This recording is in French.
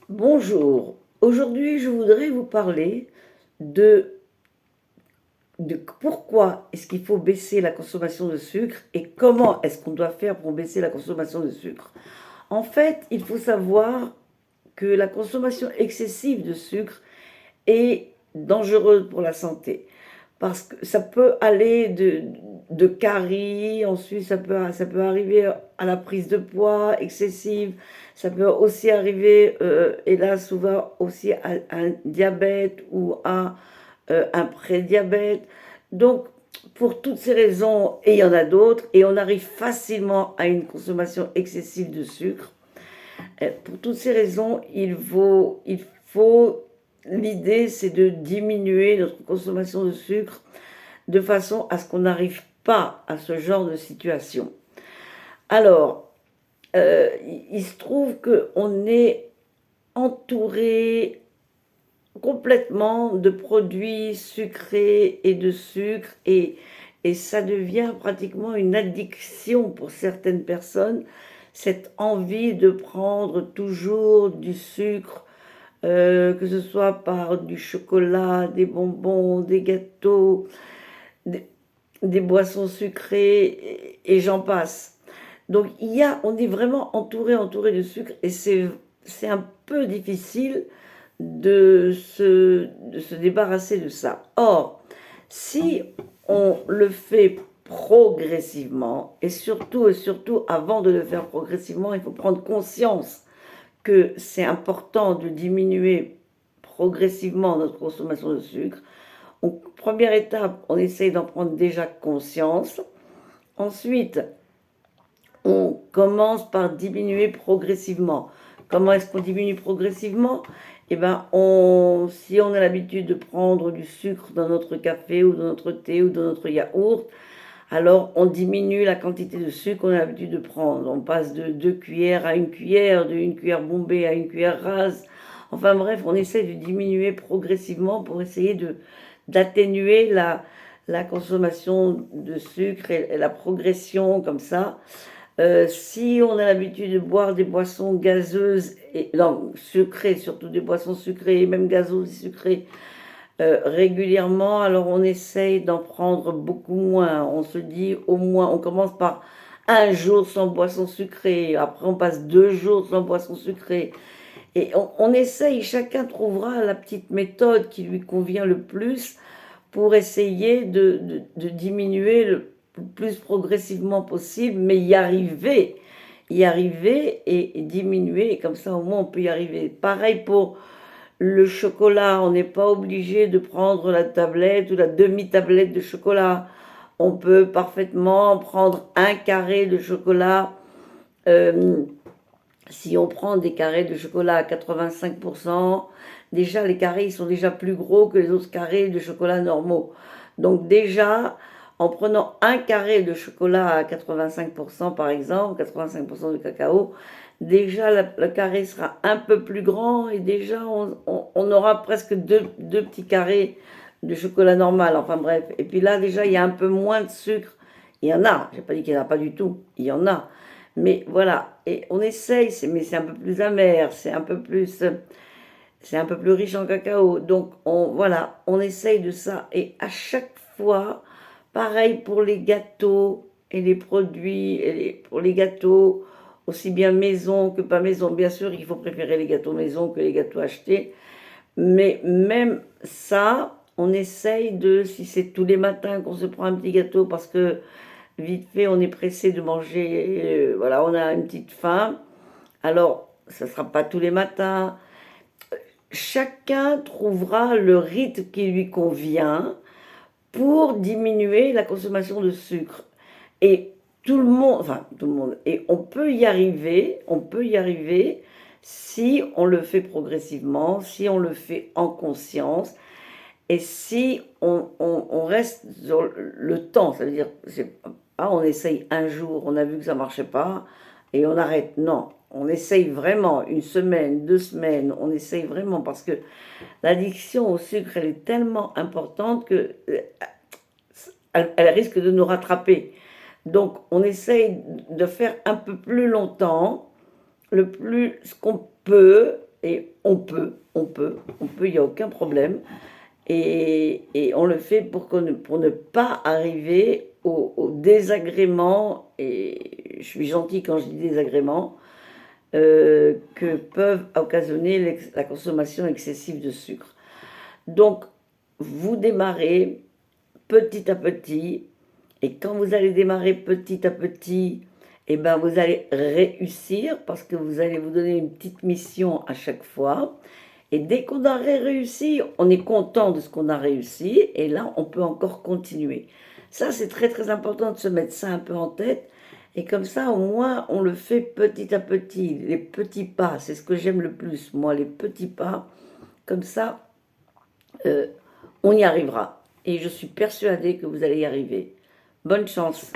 Bonjour, aujourd'hui je voudrais vous parler de, de pourquoi est-ce qu'il faut baisser la consommation de sucre et comment est-ce qu'on doit faire pour baisser la consommation de sucre. En fait, il faut savoir que la consommation excessive de sucre est dangereuse pour la santé parce que ça peut aller de caries, ensuite ça peut arriver à la prise de poids excessive, ça peut aussi arriver, et là souvent aussi à un diabète ou à un prédiabète. Donc pour toutes ces raisons, et il y en a d'autres, et on arrive facilement à une consommation excessive de sucre. Pour toutes ces raisons, l'idée c'est de diminuer notre consommation de sucre de façon à ce qu'on n'arrive pas à ce genre de situation. Alors, il se trouve qu'on est entouré complètement de produits sucrés et de sucre et ça devient pratiquement une addiction pour certaines personnes, cette envie de prendre toujours du sucre, que ce soit par du chocolat, des bonbons, des gâteaux, des, des boissons sucrées et j'en passe. Donc on est vraiment entouré de sucre et c'est un peu difficile de se débarrasser de ça. Or, si on le fait progressivement, et surtout avant de le faire progressivement, il faut prendre conscience que c'est important de diminuer progressivement notre consommation de sucre. Donc, première étape, on essaye d'en prendre déjà conscience. Ensuite, on commence par diminuer progressivement. Comment est-ce qu'on diminue progressivement? Eh ben, si on a l'habitude de prendre du sucre dans notre café ou dans notre thé ou dans notre yaourt, alors on diminue la quantité de sucre qu'on a l'habitude de prendre. On passe de 2 cuillères à 1 cuillère, de 1 cuillère bombée à 1 cuillère rase. Enfin bref, on essaie de diminuer progressivement pour essayer d'atténuer la consommation de sucre et la progression comme ça. Si on a l'habitude de boire des boissons gazeuses, et non, sucrées, surtout des boissons sucrées, et même gazeuses et sucrées, régulièrement, alors on essaye d'en prendre beaucoup moins. On se dit au moins, on commence par un jour sans boisson sucrée, après on passe 2 jours sans boisson sucrée. Et on essaye, chacun trouvera la petite méthode qui lui convient le plus pour essayer de diminuer le plus progressivement possible, mais y arriver et diminuer, et comme ça au moins on peut y arriver. Pareil pour le chocolat, on n'est pas obligé de prendre la tablette ou la demi-tablette de chocolat. On peut parfaitement prendre un carré de chocolat. euh, Si on prend des carrés de chocolat à 85%, déjà les carrés ils sont déjà plus gros que les autres carrés de chocolat normaux. Donc déjà, en prenant un carré de chocolat à 85% par exemple, 85% de cacao, déjà le carré sera un peu plus grand et déjà on aura presque deux petits carrés de chocolat normal. Enfin bref, et puis là déjà il y a un peu moins de sucre. Il y en a, j'ai pas dit qu'il n'y en a pas du tout, il y en a. Mais voilà, et on essaye, mais c'est un peu plus amer, c'est un peu plus riche en cacao. Donc voilà, on essaye de ça. Et à chaque fois, pareil pour les gâteaux et les produits, pour les gâteaux, aussi bien maison que pas maison. Bien sûr, il faut préférer les gâteaux maison que les gâteaux achetés. Mais même ça, on essaye si c'est tous les matins qu'on se prend un petit gâteau parce que vite fait, on est pressé de manger, voilà, on a une petite faim. Alors, ça ne sera pas tous les matins. Chacun trouvera le rythme qui lui convient pour diminuer la consommation de sucre. Et tout le monde, et on peut y arriver si on le fait progressivement, si on le fait en conscience, et si on reste sur le temps, ça veut dire, on essaye un jour, on a vu que ça ne marchait pas, et on arrête. Non, on essaye vraiment 1 semaine, 2 semaines, on essaye vraiment, parce que l'addiction au sucre, elle est tellement importante que elle risque de nous rattraper. Donc, on essaye de faire un peu plus longtemps, le plus qu'on peut, et il n'y a aucun problème. Et on le fait pour ne pas arriver au désagrément, et je suis gentille quand je dis désagrément, que peuvent occasionner la consommation excessive de sucre. Donc, vous démarrez petit à petit, et quand vous allez démarrer petit à petit, eh ben vous allez réussir parce que vous allez vous donner une petite mission à chaque fois. Et dès qu'on a réussi, on est content de ce qu'on a réussi, et là, on peut encore continuer. Ça, c'est très très important de se mettre ça un peu en tête, et comme ça, au moins, on le fait petit à petit, les petits pas, c'est ce que j'aime le plus, moi, les petits pas, comme ça, euh, on y arrivera. Et je suis persuadée que vous allez y arriver. Bonne chance!